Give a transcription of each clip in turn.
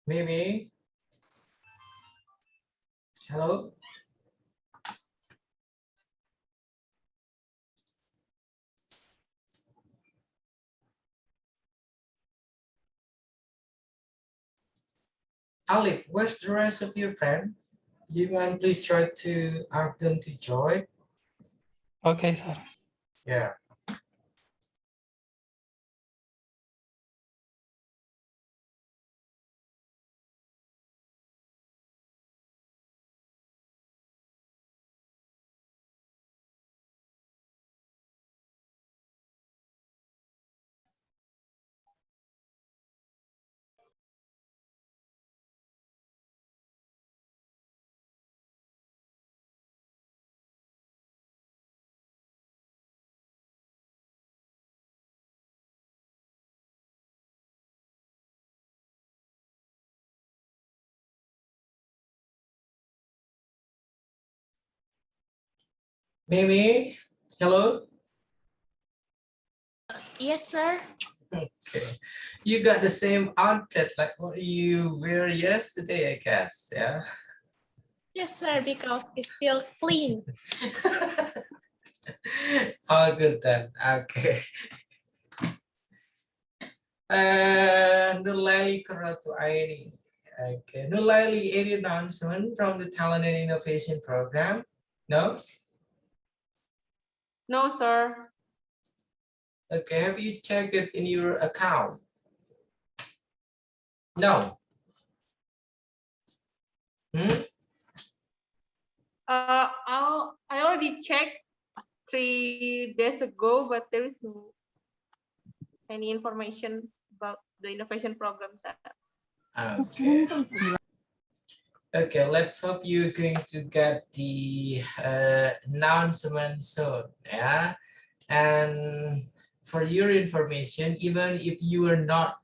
Maybe. Hello. Alip, where's the rest of your friend? Do you mind please try to ask them to join? Okay, sir. Yeah. Mimi, hello. Yes, sir. Okay. You got the same outfit like what you wear yesterday, I guess. Yeah. Yes, sir, because it's still clean. Oh, good then. Okay. Nulaili Karatu Aini. Okay. Nulaili, any announcement from the Talent and Innovation Program? No? No, sir. Okay. Have you checked it in your account? No. Hmm? I already checked 3 days ago, but there is no any information about the innovation program, sir. Okay. Okay, let's hope you're going to get the announcement soon. Yeah. And for your information, even if you are not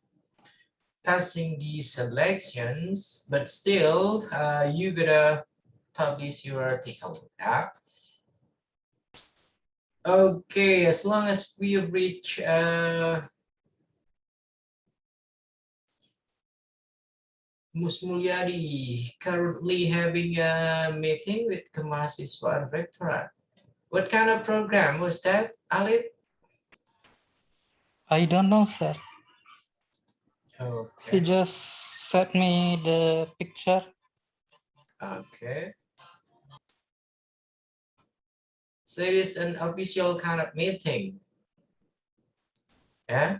passing the selections, but still you gotta publish your article. Yeah. Okay, as long as we reach Mus Mulyadi currently having a meeting with Kemahasiswaan Rectorate. What kind of program was that, Alip? I don't know, sir. He Okay. just sent me the picture. Okay. So it is an official kind of meeting. Yeah.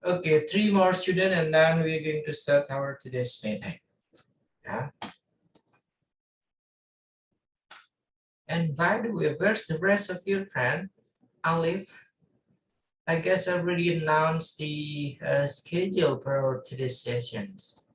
Okay, 3 more students and then we're going to start our today's meeting. Yeah. And by the way, where's the rest of your friend, Alif? I guess I already announced the schedule for today's sessions.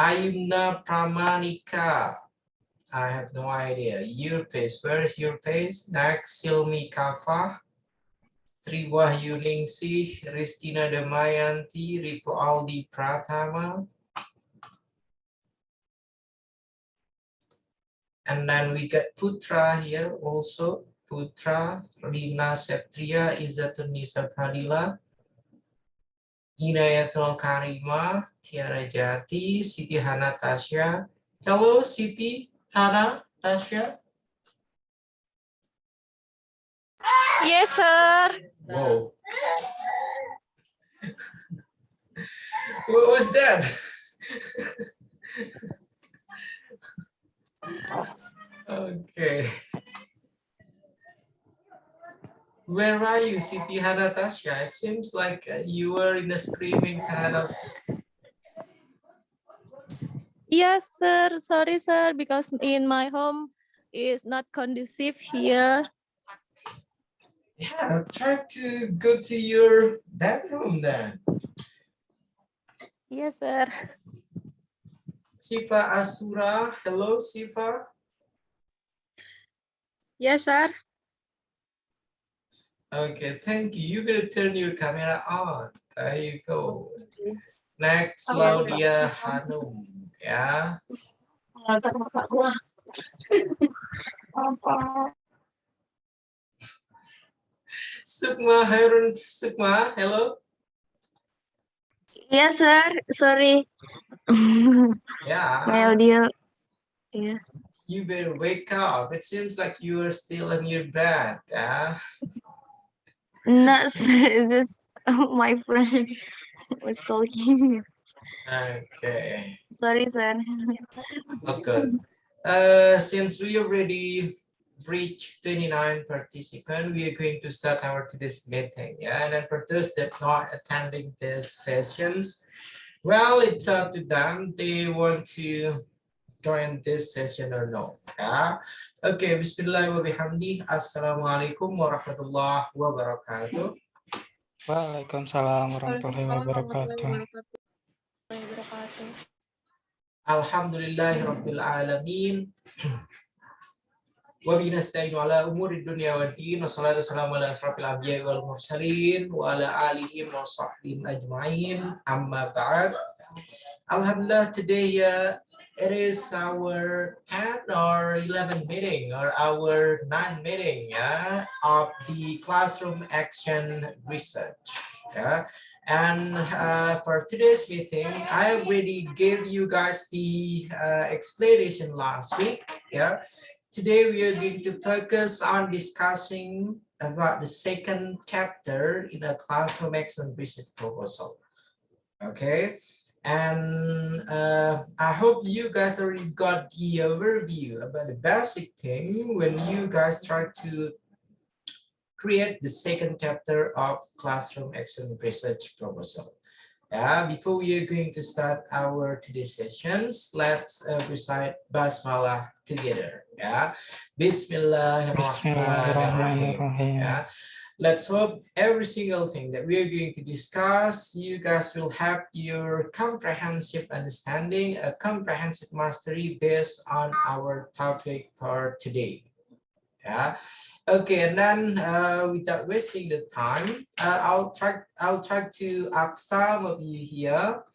Ayumna Pramanika. I have no idea. Your face. Where is your face? Next, Silmi Kafa. Triwahyu Ningsih, Ristina Damayanti, Ripo Aldi Pratama. And then we got Putra here also. Putra, Rina Septria, Izzatunisa Fadila, Inayatul Karima, Tiara Jati, Siti Hana Tasya. Hello, Siti Hana Tasya. Yes, sir. Whoa. What was that? Okay. Where are you, Siti Hana Tasya? It seems like you were in a screaming kind of. Yes, sir. Sorry, sir, because in my home is not conducive here. Yeah, try to go to your bedroom then. Yes, sir. Sifa Asura, hello Sifa. Yes, sir. Okay, thank you. You're gonna turn your camera on. There you go. Next, Laudia Hanum. Yeah. Sukma Harun. Sukma, hello. Yes, sir. Sorry. My Yeah. audio. Yeah. You better wake up. It seems like you are still in your bed. Yeah. No, sir. This my friend was talking. Okay. Sorry, sir. Okay. Since we already reached 29 participants, we are going to start our today's meeting. Yeah, and then for those that not attending these sessions, well, it's up to them. They want to join this session or no. Yeah. Okay. Bismillahirrahmanirrahim. Assalamualaikum warahmatullahi wabarakatuh. Waalaikumsalam warahmatullahi Waalaikumsalam wabarakatuh. warahmatullahi wabarakatuh. Alhamdulillahirabbil alamin. Wa bihi nasta'inu ala umuri dunya waddin. Wassalatu wassalamu ala asrofil anbiya'i wal mursalin wa ala alihi wa sahbihi ajma'in. Amma ba'd. Alhamdulillah, today it is our 10 or 11 meeting or our 9 meeting, yeah, of the classroom action research. Yeah. And for today's meeting, I already gave you guys the explanation last week. Yeah. Today we are going to focus on discussing about the second chapter in a classroom action research proposal. Okay. And I hope you guys already got the overview about the basic thing when you guys try to create the second chapter of classroom action research proposal. Before we are going to start our today's sessions, let's recite Basmalah together. Bismillahirrahmanirrahim. Bismillahirrahmanirrahim. Let's hope every single thing that we are going to discuss, you guys will have your comprehensive understanding, a comprehensive mastery based on our topic for today. Okay, and then without wasting the time, I'll try to ask some of you here,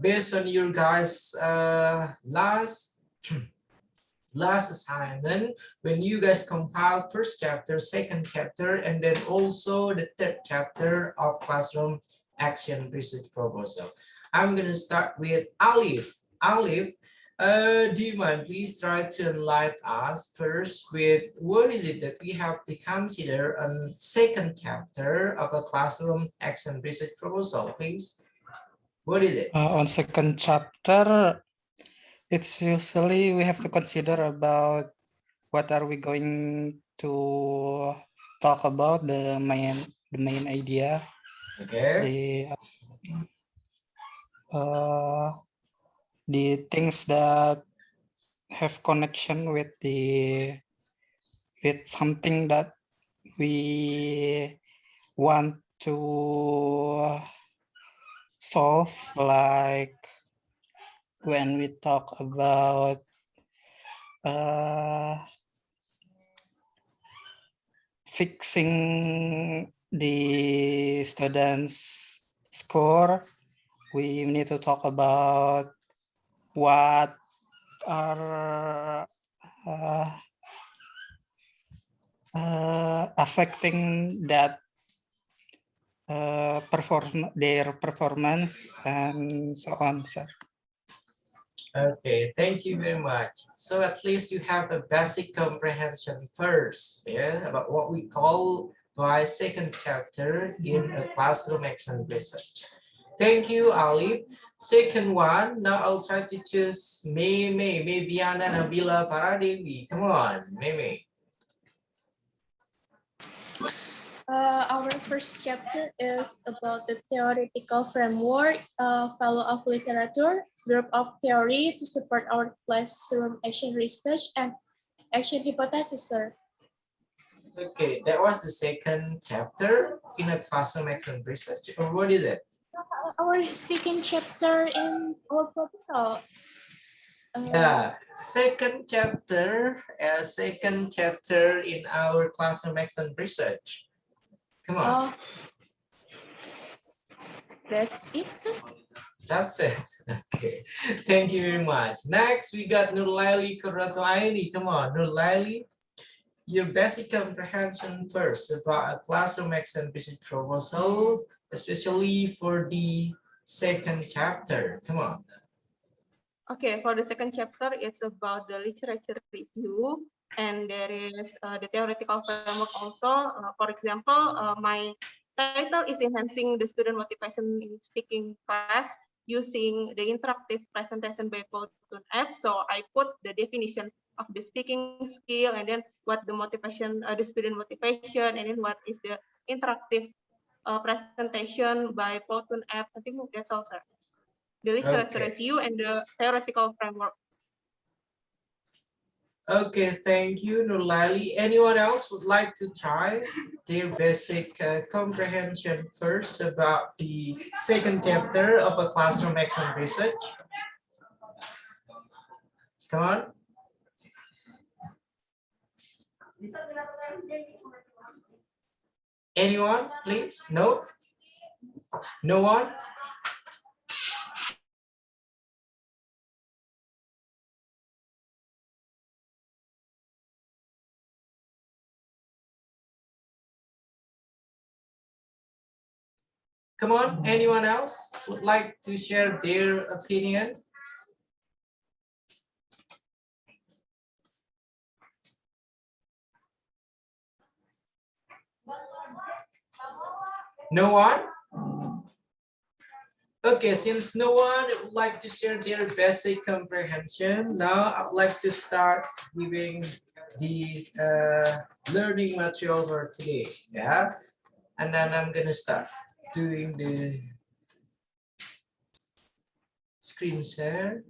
based on your guys' last assignment, when you guys compile first chapter, second chapter, and then also the third chapter of classroom action research proposal. I'm gonna start with Alif. Alif, do you mind please try to enlighten us first with what is it that we have to consider on second chapter of a classroom action research proposal, please? What is it? On second chapter, it's usually we have to consider about what are we going to talk about, the main idea, Okay. the things that have connection with something that we want to solve, like when we talk about fixing the students' score, we need to talk about what are affecting that their performance and so on, sir. Okay, thank you very much. So at least you have a basic comprehension first, about what we call by second chapter in a classroom action research. Thank you, Ali. Second one, now I'll try to choose May, Viana, Nabila, Paradevi. Come on, May. Our first chapter is about the theoretical framework, value of literature, group of theory to support our classroom action research, and action hypothesis, sir. Okay, that was the second chapter in a classroom action research, or what is it? Our second chapter in our proposal. Yeah, second chapter in our classroom action research. Come on. Oh, that's it, sir. That's it. Okay. Thank you very much. Next, we got Nurlaili Kurato Aini. Come on, Nurlaili. Your basic comprehension first about a classroom action research proposal, especially for the second chapter. Come on. Okay, for the second chapter, it's about the literature review, and there is the theoretical framework also. For example, my title is enhancing the student motivation in speaking class using the interactive presentation by Proton App. So I put the definition of the speaking skill, and then what the motivation, the student motivation, and then what is the interactive presentation by Proton App. I think that's all, sir. The literature Okay. review and the theoretical framework. Okay, thank you, Nurlaili. Anyone else would like to try their basic comprehension first about the second chapter of a classroom action research? Come on. Anyone, please? No? No one? Come on, anyone else would like to share their opinion? No one? Okay, since no one would like to share their basic comprehension, now I'd like to start giving the learning material for today, yeah? And then I'm gonna start doing the screen share.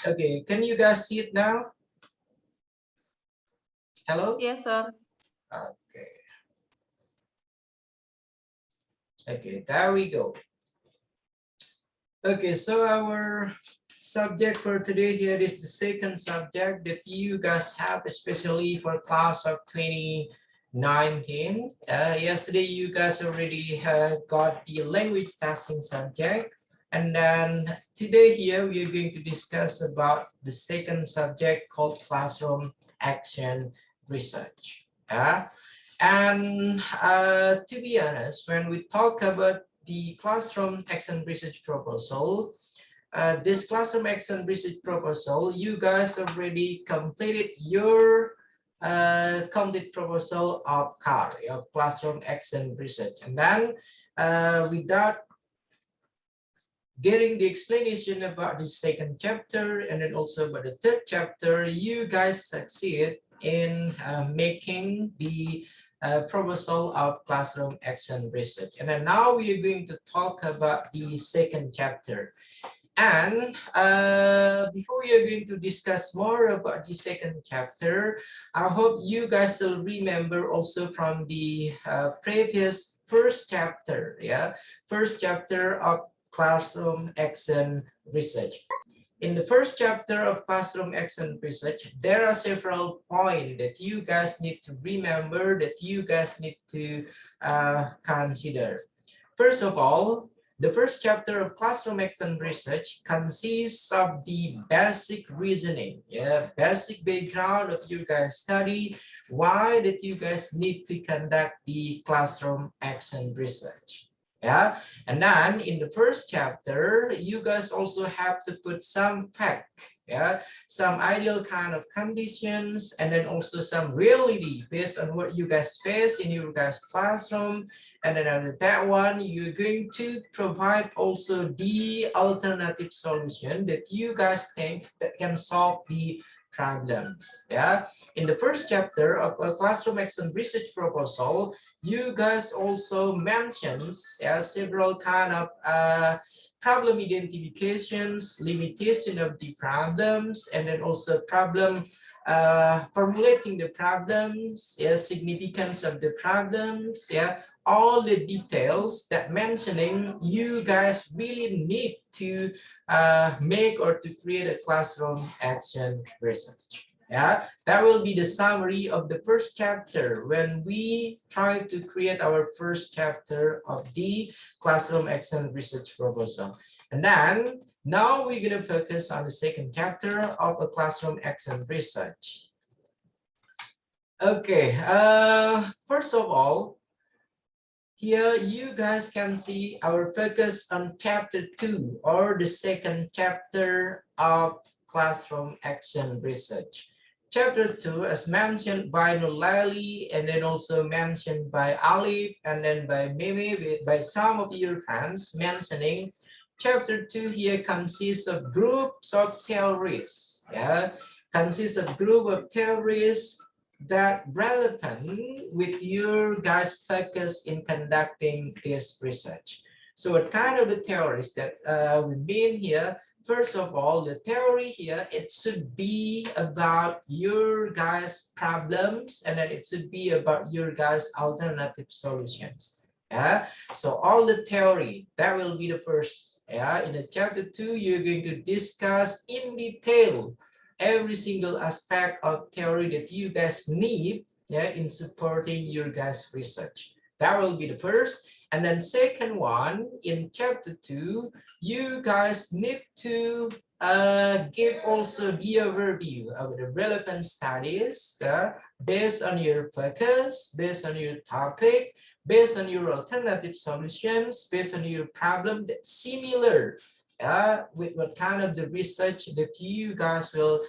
Okay, can you guys see it now? Hello? Yes, sir. Okay. Okay, there we go. Okay, so our subject for today here is the second subject that you guys have, especially for class of 2019. Yesterday, you guys already got the language testing subject. And then today here, we are going to discuss about the second subject called classroom action research. And to be honest, when we talk about the classroom action research proposal, this classroom action research proposal, you guys already completed your complete proposal of CAR, your classroom action research. And then without getting the explanation about the second chapter and then also about the third chapter, you guys succeed in making the proposal of classroom action research. And then now we are going to talk about the second chapter. And before we are going to discuss more about the second chapter, I hope you guys will remember also from the previous first chapter, first chapter of classroom action research. In the first chapter of classroom action research, there are several points that you guys need to remember, that you guys need to consider. First of all, the first chapter of classroom action research consists of the basic reasoning, basic background of your guys' study, why that you guys need to conduct the classroom action research. And then in the first chapter, you guys also have to put some fact, some ideal kind of conditions, and then also some reality based on what you guys face in your guys' classroom. And then after that one, you're going to provide also the alternative solution that you guys think that can solve the problems. In the first chapter of a classroom action research proposal, you guys also mentions several kind of problem identifications, limitation of the problems, and then also problem formulating the problems, significance of the problems, all the details that mentioning you guys really need to make or to create a classroom action research. Yeah, that will be the summary of the first chapter when we try to create our first chapter of the classroom action research proposal. And then now we're going to focus on the second chapter of a classroom action research. Okay, first of all, here you guys can see our focus on chapter 2 or the second chapter of classroom action research. Chapter 2, as mentioned by Nulaili and then also mentioned by Alif and then by Mimi, by some of your friends mentioning, chapter 2 here consists of groups of theories. Yeah, consists of group of theories that relevant with your guys' focus in conducting this research. So what kind of the theories that we mean here? First of all, the theory here, it should be about your guys' problems and then it should be about your guys' alternative solutions. Yeah, so all the theory, that will be the first. Yeah, in the chapter 2, you're going to discuss in detail every single aspect of theory that you guys need, yeah, in supporting your guys' research. That will be the first. And then second one, in chapter 2, you guys need to give also the overview of the relevant studies based on your focus, based on your topic, based on your alternative solutions, based on your problem that's similar with what kind of the research that you guys will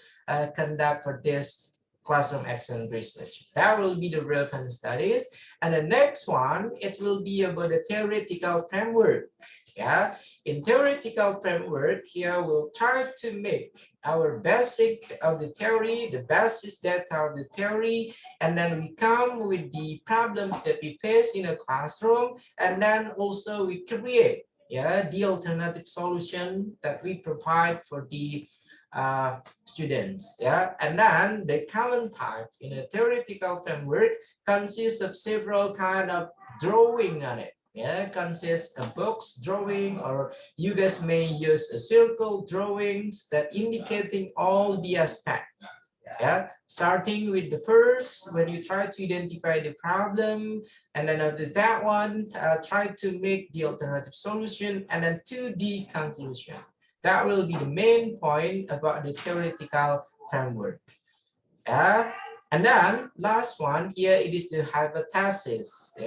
conduct for this classroom action research. That will be the relevant studies. And the next one, it will be about the theoretical framework. Yeah, in theoretical framework, here we'll try to make our basic of the theory, the basis data of the theory, and then we come with the problems that we face in a classroom, and then also we create the alternative solution that we provide for the students. And then the common type in a theoretical framework consists of several kind of drawing on it. Consists of box drawing, or you guys may use a circle drawings that indicating all the aspect. Starting with the first, when you try to identify the problem, and then after that one, try to make the alternative solution, and then to the conclusion. That will be the main point about the theoretical framework. And then last one here, it is the hypothesis.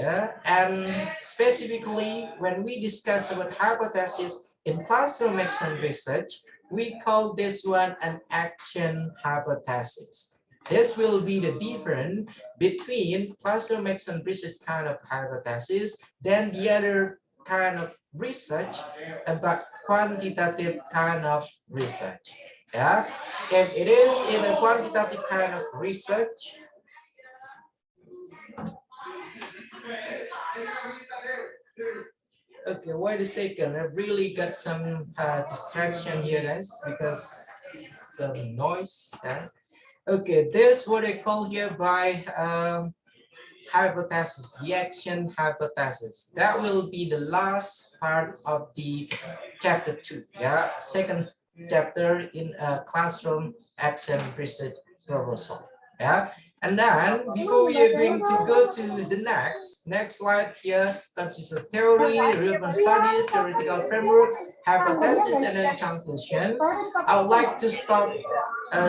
And specifically when we discuss about hypothesis in classroom action research, we call this one an action hypothesis. This will be the difference between classroom action research kind of hypothesis than the other kind of research about quantitative kind of research. If it is in a quantitative kind of research, okay, wait a second. I really got some distraction here, guys, because some noise. Okay, this what I call here by hypothesis, the action hypothesis. That will be the last part of the chapter 2. Second chapter in a classroom action research proposal. And then before we are going to go to the next slide here consists of theory, relevant studies, theoretical framework, hypothesis, and then conclusions. I would like to stop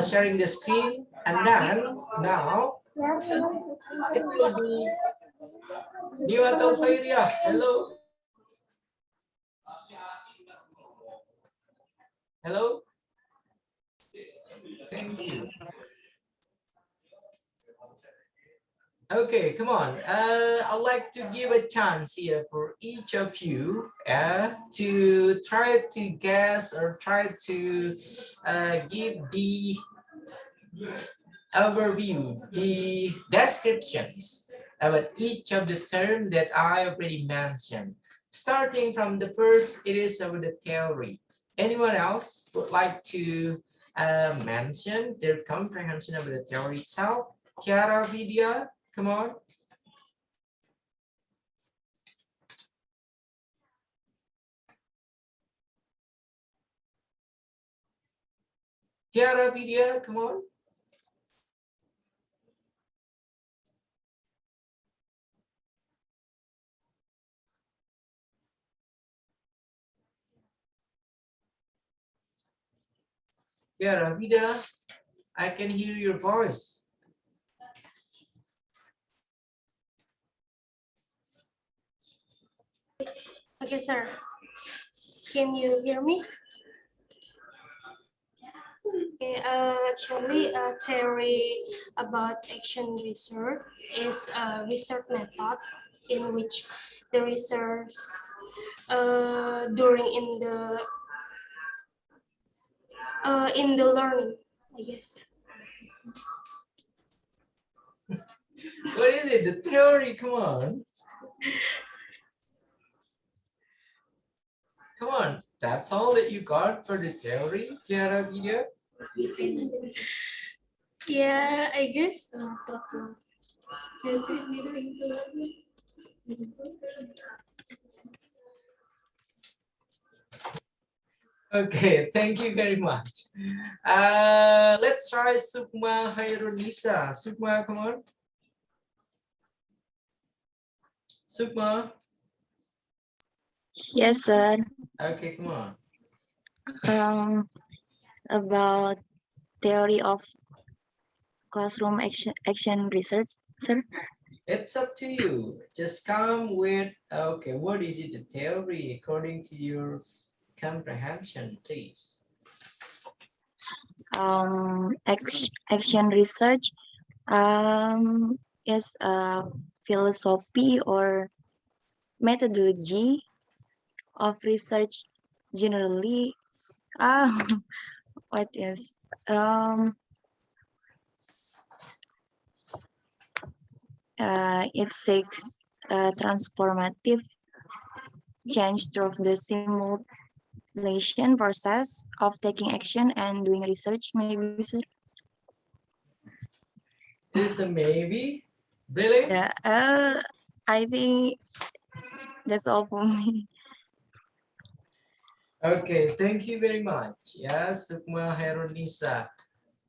sharing the screen, and then now it will be Niwatal Khairia. Hello. Hello. Thank you. Okay, come on. I'd like to give a chance here for each of you to try to guess or try to give the overview, the descriptions about each of the terms that I already mentioned. Starting from the first, it is about the theory. Anyone else would like to mention their comprehension of the theory itself? Tiara, Vidya, come on. Tiara Vidya, come on. Tiara Vidya, I can hear your voice. Okay, sir. Can you hear me? Okay, actually, a theory about action research is a research method in which the research during in the learning, I guess. What is it? The theory, come on. Come on, that's all that you got for the theory, Tiara Vidya? Yeah, I guess. Okay, thank you very much. Let's try Sukma Hairunisa. Sukma, come on. Sukma. Yes, sir. Okay, come on. About theory of classroom action research, sir. It's up to you. Just come with, okay, what is it, the theory according to your comprehension, please? Action research is a philosophy or methodology of research generally. What is it seeks transformative change through the simulation process of taking action and doing research, maybe, sir. Is a maybe? Really? Yeah, I think that's all for me. Okay, thank you very much. Yeah, Sukma Hairunisa.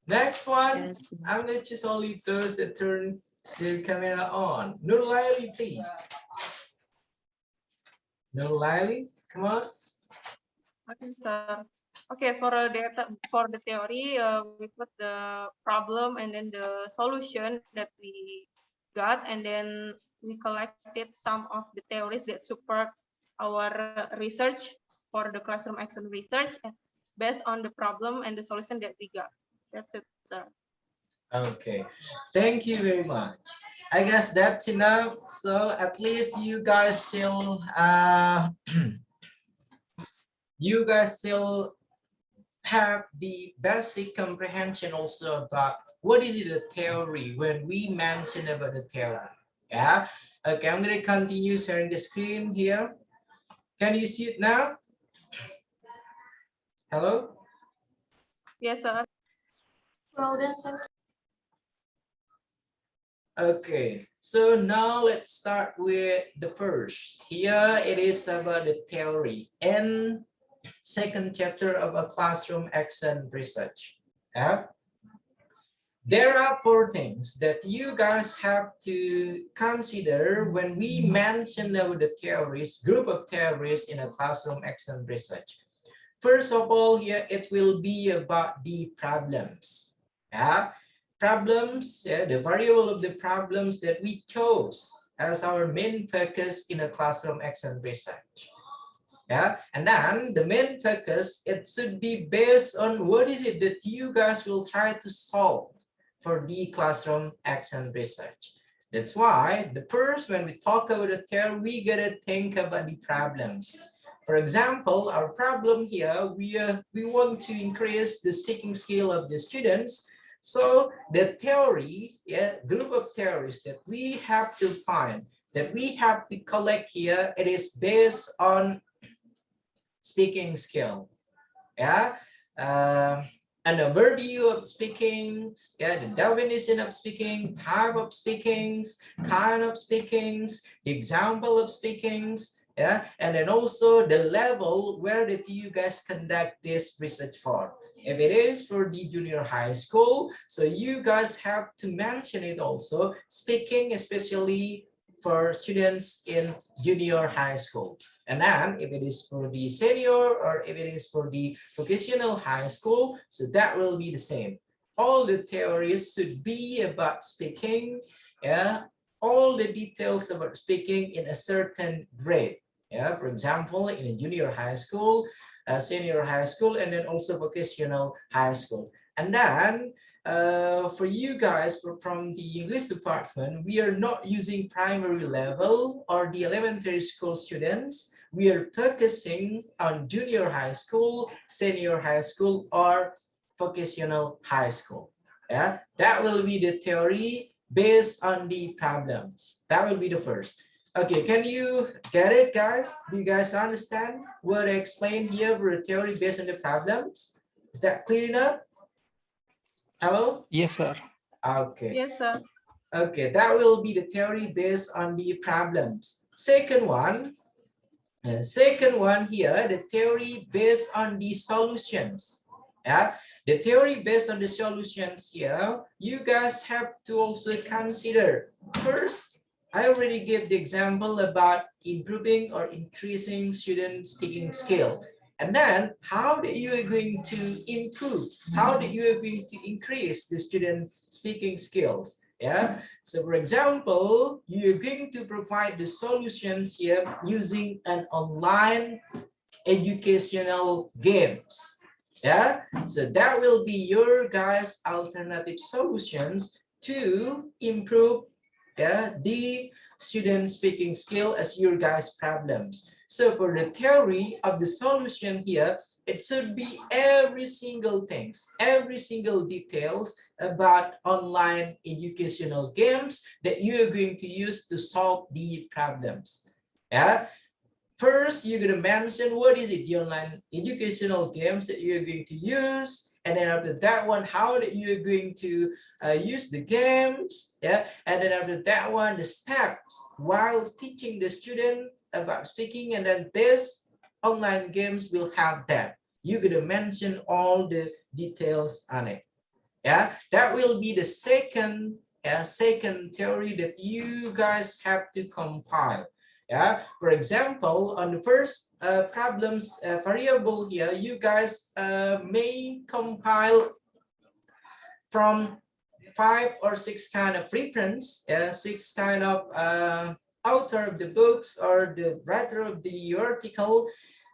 Next one, Yes. I'm gonna choose only those that turn the camera on. Nurlaili, please. Nurlaili, come on. Okay, sir. Okay, for the theory, we put the problem and then the solution that we got, and then we collected some of the theories that support our research for the classroom action research based on the problem and the solution that we got. That's it, sir. Okay, thank you very much. I guess that's enough. So at least you guys still have the basic comprehension also about what is it a theory when we mention about the theory. Yeah. Okay, I'm gonna continue sharing the screen here. Can you see it now? Hello? Yes, sir. Well then, sir. Okay, so now let's start with the first. Here it is about the theory and second chapter of a classroom action research. Yeah? There are 4 things that you guys have to consider when we mention about the theories, group of theories in a classroom action research. First of all, here it will be about the problems. Yeah? Problems, yeah, the variable of the problems that we chose as our main focus in a classroom action research. Yeah, and then the main focus, it should be based on what is it that you guys will try to solve for the classroom action research. That's why the first, when we talk about a theory, we gotta think about the problems. For example, our problem here, we want to increase the speaking skill of the students. So the theory, yeah, group of theories that we have to find, that we have to collect here, it is based on speaking skill. Yeah, an overview of speaking, yeah, the definition of speaking, type of speakings, kind of speakings, the example of speakings, yeah, and then also the level where did you guys conduct this research for. If it is for the junior high school, so you guys have to mention it also, speaking especially for students in junior high school. And then if it is for the senior or if it is for the vocational high school, so that will be the same. All the theories should be about speaking, yeah, all the details about speaking in a certain grade. Yeah, for example, in a junior high school, senior high school, and then also vocational high school. And then for you guys from the English department, we are not using primary level or the elementary school students. We are focusing on junior high school, senior high school, or vocational high school. Yeah, that will be the theory based on the problems. That will be the first. Okay, can you get it, guys? Do you guys understand what I explained here for the theory based on the problems? Is that clear enough? Hello? Yes, sir. Okay. Yes, sir. Okay, that will be the theory based on the problems. Second one here, the theory based on the solutions. Yeah, the theory based on the solutions here, you guys have to also consider. First, I already gave the example about improving or increasing student speaking skill. And then how that you are going to improve, how that you are going to increase the student speaking skills. Yeah, so for example, you're going to provide the solutions here using an online educational games. Yeah, so that will be your guys' alternative solutions to improve, yeah, the student speaking skill as your guys' problems. So for the theory of the solution here, it should be every single things, every single details about online educational games that you are going to use to solve the problems. Yeah. First, you're going to mention what is it, the online educational games that you're going to use. And then after that one, how that you're going to use the games. Yeah. And then after that one, the steps while teaching the student about speaking. And then this online games will have that. You're going to mention all the details on it. Yeah. That will be the second theory that you guys have to compile. Yeah, for example, on the first problems variable here, you guys may compile from 5 or 6 kind of reprints, 6 kind of author of the books or the writer of the article.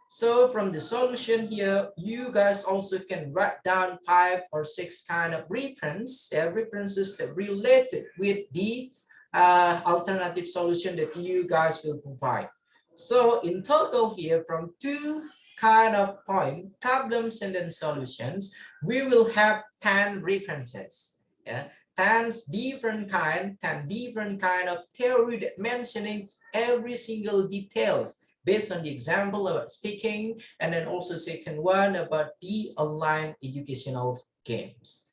So from the solution here, you guys also can write down 5 or 6 kind of reprints, references that related with the alternative solution that you guys will provide. So in total here, from 2 kind of point, problems and then solutions, we will have 10 references. Yeah, 10 different kind of theory that mentioning every single details based on the example about speaking, and then also second one about the online educational games.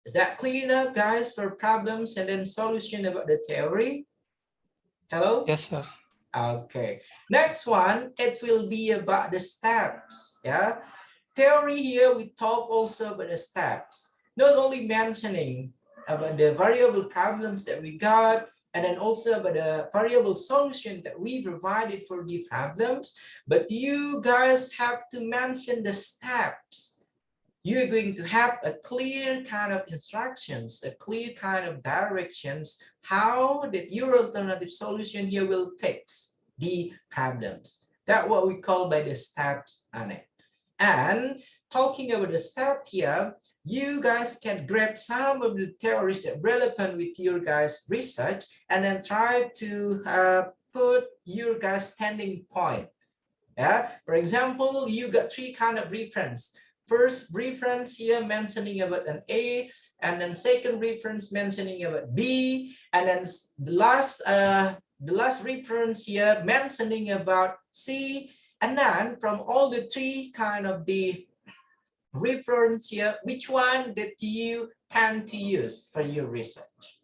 Is that clear enough, guys, for problems and then solution about the theory? Hello? Yes, sir. Okay. Next one, it will be about the steps. Yeah. Theory here, we talk also about the steps. Not only mentioning about the variable problems that we got, and then also about the variable solution that we provided for the problems, but you guys have to mention the steps. You're going to have a clear kind of instructions, a clear kind of directions, how that your alternative solution here will fix the problems. That's what we call by the steps on it. And talking about the step here, you guys can grab some of the theories that are relevant with your guys' research and then try to put your guys' standing point. Yeah, for example, you got 3 kind of reference. First reference here mentioning about an A, and then second reference mentioning about B, and then the last reference here mentioning about C, and then from all the 3 kind of the reference here, which one that you tend to use for your research?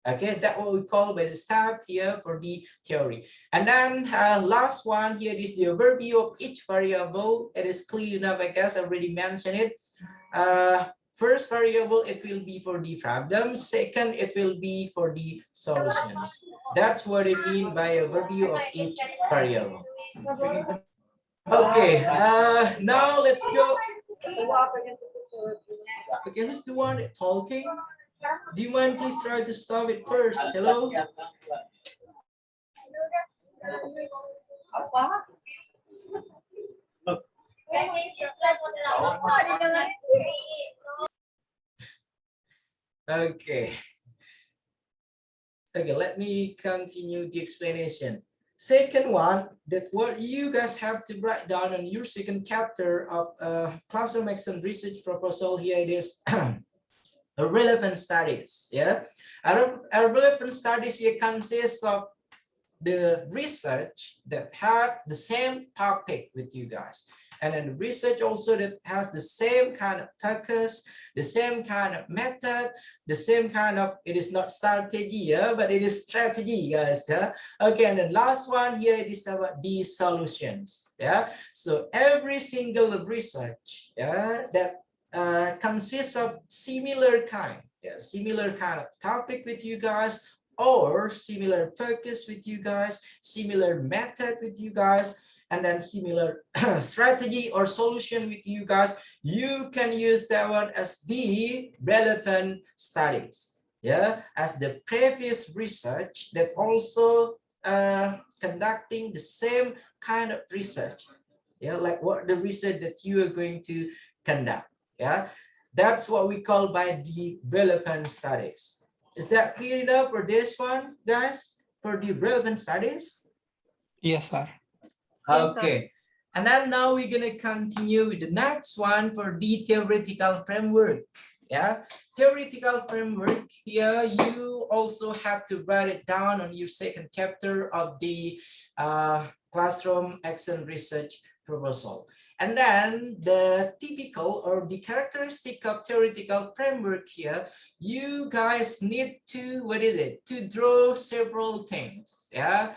Okay, that's what we call by the step here for the theory. And then last one here is the overview of each variable. It is clear enough, I guess I already mentioned it. First variable, it will be for the problem. Second, it will be for the solutions. That's what I mean by overview of each variable. Okay, now let's go. Okay, who's the one talking? Do you mind please try to stop it first? Hello? Okay. Okay, let me continue the explanation. Second one, that what you guys have to write down on your second chapter of classroom action research proposal here, it is relevant studies. Yeah, our relevant studies here consists of the research that have the same topic with you guys, and then research also that has the same kind of focus, the same kind of method, the same kind of, it is not strategy, yeah, but it is strategy, guys. Yeah. Okay, and the last one here, it is about the solutions. Yeah, so every single research, yeah, that consists of similar kind, yeah, similar kind of topic with you guys, or similar focus with you guys, similar method with you guys, and then similar strategy or solution with you guys, you can use that one as the relevant studies. Yeah, as the previous research that also conducting the same kind of research. Yeah, like what the research that you are going to conduct. Yeah, that's what we call by the relevant studies. Is that clear enough for this one, guys? For the relevant studies? Yes, sir. Okay. And then now we're going to continue with the next one for the theoretical framework. Yeah, theoretical framework here, you also have to write it down on your second chapter of the classroom action research proposal. And then the typical or the characteristic of theoretical framework here, you guys need to, what is it? To draw several things. Yeah.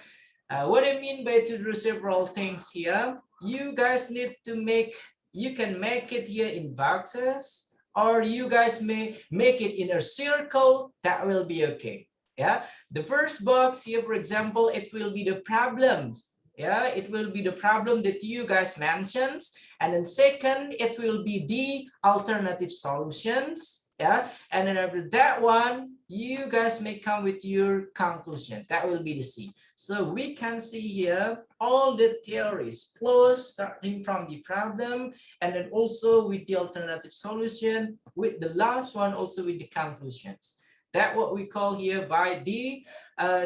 What I mean by to draw several things here, you guys need to make, you can make it here in boxes, or you guys may make it in a circle, that will be okay. Yeah. The first box here, for example, it will be the problems. Yeah, it will be the problem that you guys mentioned, and then second, it will be the alternative solutions. Yeah, and then after that one, you guys may come with your conclusion. That will be the C. So we can see here all the theories flows starting from the problem, and then also with the alternative solution, with the last one also with the conclusions. That's what we call here by the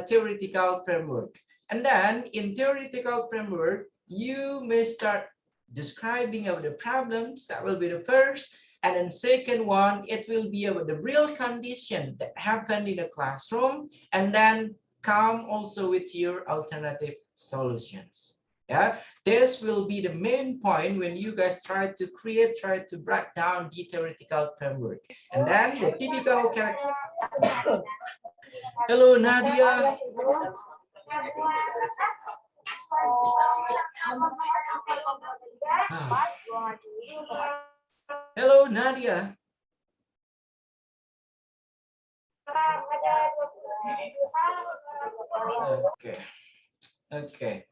theoretical framework. And then in theoretical framework, you may start describing of the problems. That will be the first. And then second one, it will be about the real condition that happened in the classroom. And then come also with your alternative solutions. Yeah, this will be the main point when you guys try to break down the theoretical framework. And then the typical character. Hello, Nadia. Hello, Nadia. Okay. Okay.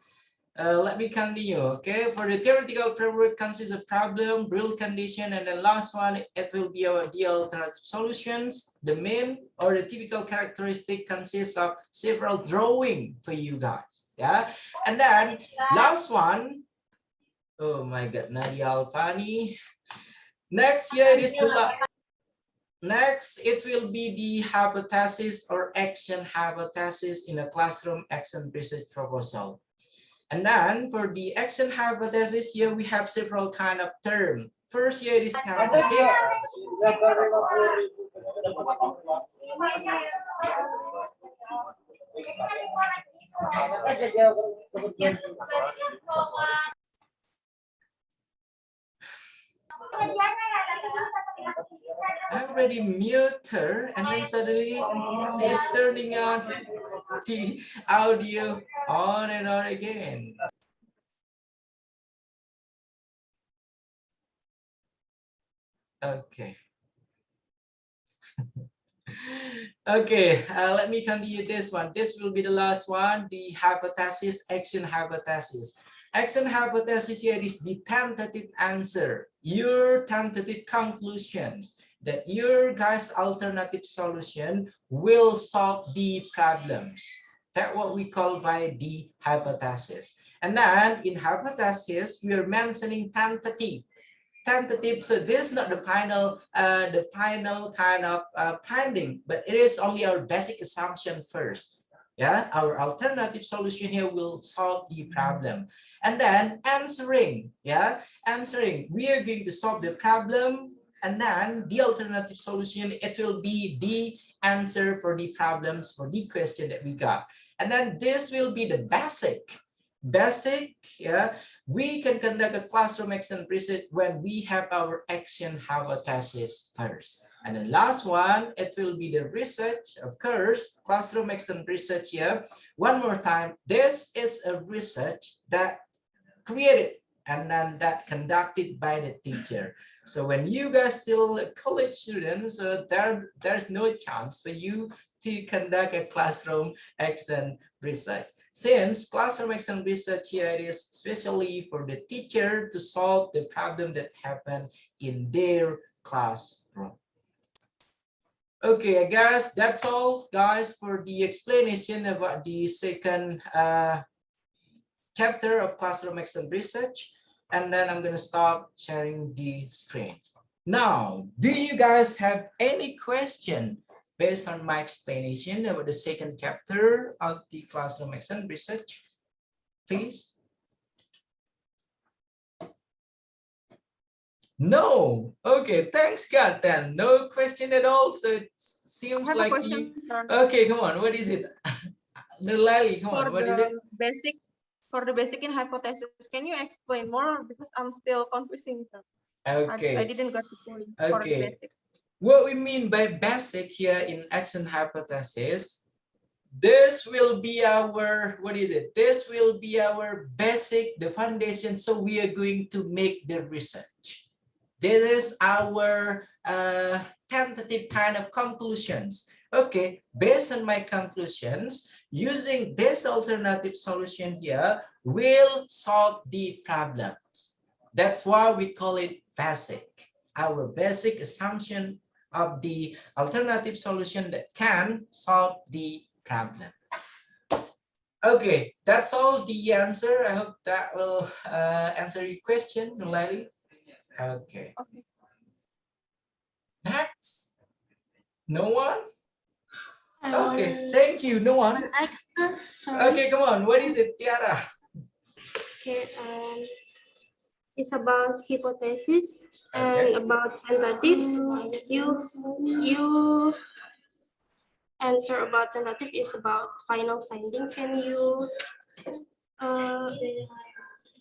Let me continue. Okay, for the theoretical framework consists of problem, real condition, and the last one, it will be our the alternative solutions. The main or the typical characteristic consists of several drawing for you guys. Yeah, and then last one. Oh my God, Nadia Alfani. Next here it is the next, it will be the hypothesis or action hypothesis in a classroom action research proposal. And then for the action hypothesis here, we have several kind of terms. First here is tentative. I already mute her, and then suddenly she's turning on the audio on and on again. Okay. Okay, let me continue this one. This will be the last one, the hypothesis, action hypothesis. Action hypothesis here is the tentative answer, your tentative conclusions that your guys' alternative solution will solve the problems. That's what we call by the hypothesis. And then in hypothesis, we are mentioning tentative. So this is not the final kind of finding, but it is only our basic assumption first. Yeah, our alternative solution here will solve the problem. And then answering, answering, we are going to solve the problem, and then the alternative solution, it will be the answer for the problems for the question that we got. And then this will be the basic, we can conduct a classroom action research when we have our action hypothesis first. And the last one, it will be the research, of course, classroom action research here. One more time, this is a research that created and then that conducted by the teacher. So when you guys still college students, there's no chance for you to conduct a classroom action research. Since classroom action research here is especially for the teacher to solve the problem that happened in their classroom. Okay, I guess that's all, guys, for the explanation about the second chapter of classroom action research. And then I'm going to stop sharing the screen. Now, do you guys have any question based on my explanation about the second chapter of the classroom action research? Please. No. Okay, thanks God then. No question at all. So it seems like you. Okay, come on. What is it? Nulali, come on. What is it? For the basic in hypothesis, can you explain more? Because I'm still confusing. Okay. I didn't get the point for the basic. What we mean by basic here in action hypothesis, this will be our, what is it? This will be our basic, the foundation. So we are going to make the research. This is our tentative kind of conclusions. Okay, based on my conclusions, using this alternative solution here will solve the problems. That's why we call it basic. Our basic assumption of the alternative solution that can solve the problem. Okay, that's all the answer. I hope that will answer your question, Nulali. Okay. Next. No one? Okay, thank you. No one? Okay, come on. What is it, Tiara? Okay, it's about hypothesis and about tentative. You answer about tentative is about final finding. Can you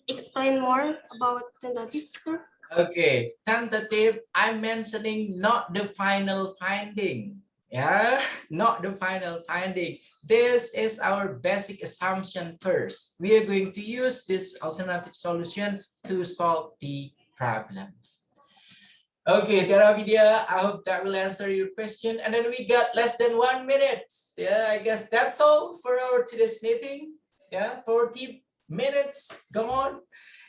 explain more about tentative, sir? Okay, tentative, I'm mentioning not the final finding. Yeah, not the final finding. This is our basic assumption first. We are going to use this alternative solution to solve the problems. Okay, Tiara Vidya, I hope that will answer your question. And then we got less than 1 minute. Yeah, I guess that's all for our today's meeting. Yeah, 40 minutes gone.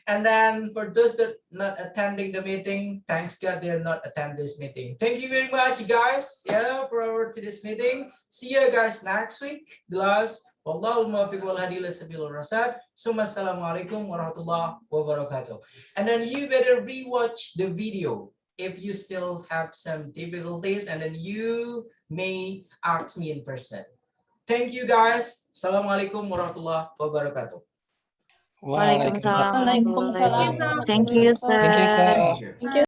And then for those that are not attending the meeting, thanks God they're not attending this meeting. Thank you very much, guys. Yeah, for our today's meeting. See you guys next week. The last. Wallahu muwaffiq wal hadi ila sabilir rasyad. Assalamualaikum warahmatullahi wabarakatuh. And then you better rewatch the video if you still have some difficulties, and then you may ask me in person. Thank you, guys. Assalamualaikum warahmatullahi wabarakatuh. Waalaikumsalam. Waalaikumsalam. Thank you, sir. Thank you, sir. Thank you.